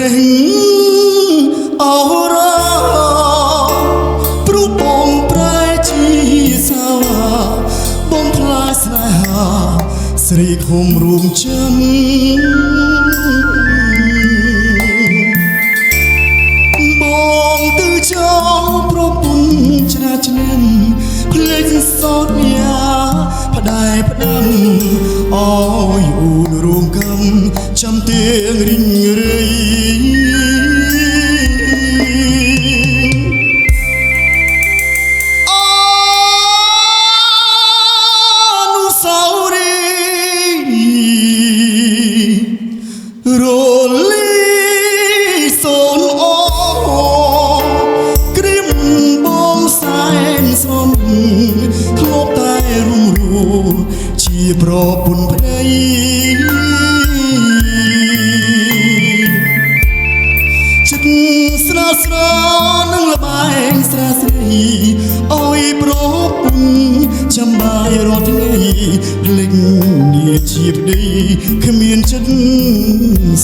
ងអរព្រោះបងប្រែជាសាវាបងផ្លាស់ស្នេហាស្រីឃុំរួមចាំបងទៅចោលប្រពន្ធឆ្នាឆ្នាំភ្លេចសោតញាផ្ដែផ្ដាំអើយអ៊ូនរួមកម្មចាំទៀងរីងរៃជាប្រពន្ធប្តីចិត្តស្រាស្រានឹងលបែងស្រាស្រីអើយប្រពន្ធចាំបាយរាល់ថ្ងៃលេចនាជាប្តីគ្មានចិត្ត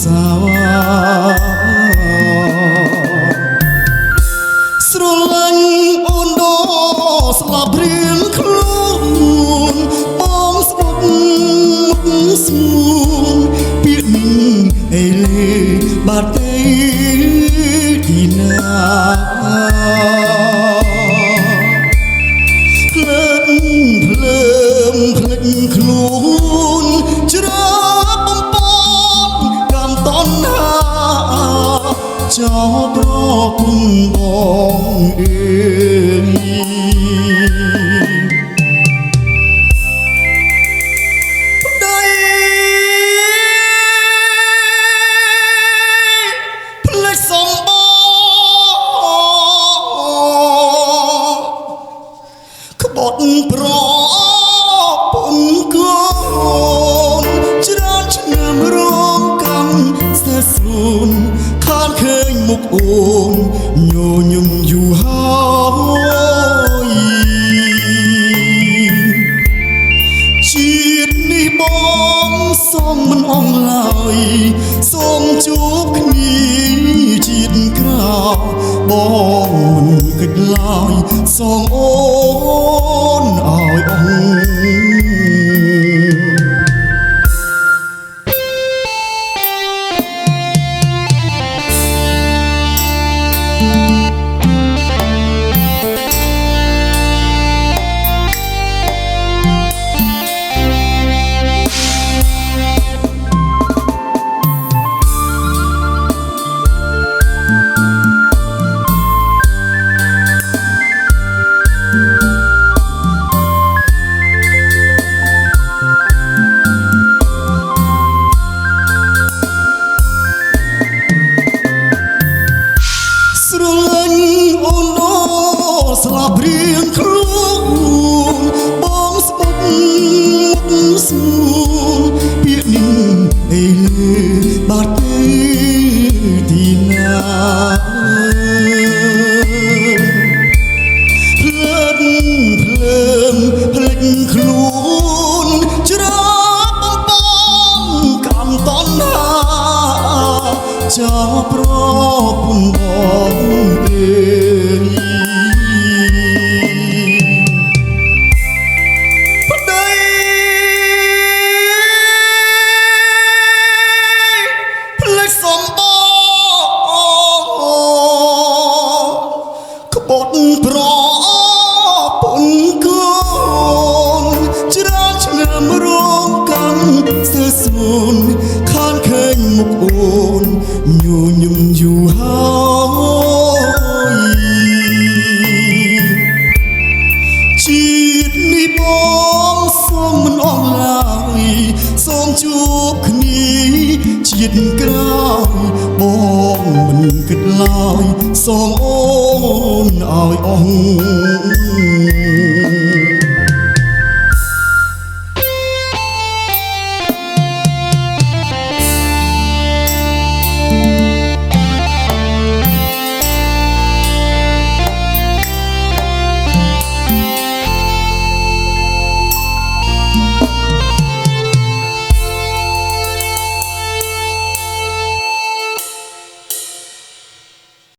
សាវាស្រឡាញ់អូនដោស្លាប់រៀងខ្លួនបងស្បុកស្ងួនពាក្យនេះអេលេបាត់ទេទីណាភ្លើងភ្លើងភ្លេចខ្លួនច្រាបបំពន់កម្មតនហាចោលប្រពន្ធបងអើយប្រពន្ធកូនច្រើនឆ្នាំរងកម្មស្ទើរស្រួនខានឃើញមុខអូនញញឹមយូរហើយជាតិនេះបងសូមមិនអងឡើយសូមជួបគ្នាជាតិក្រោយបងមិនគិតឡើយសងអូនឲ្យអងស្លាប់រៀងខ្លួនបងស្បុកស្ងួនពាក្យនេះអេលេបាត់ទេទីណាភ្លើងភ្លើងភ្លេចខ្លួនច្រាបបំពន់កម្មតនហាចោលប្រពន្ធបងអើយបត់ប្រពន្ធកូនច្រើនឆ្នាំរងកម្មស្ទើរស្ងួនខានឃើញមុខអូនញញឹមយូរហើយជាតិនេះបងសូមមិនអស់ឡើយសូមជួបគ្នាជាតិក្រោយបងមិនគិតឡើយសងអូនឲ្យអស់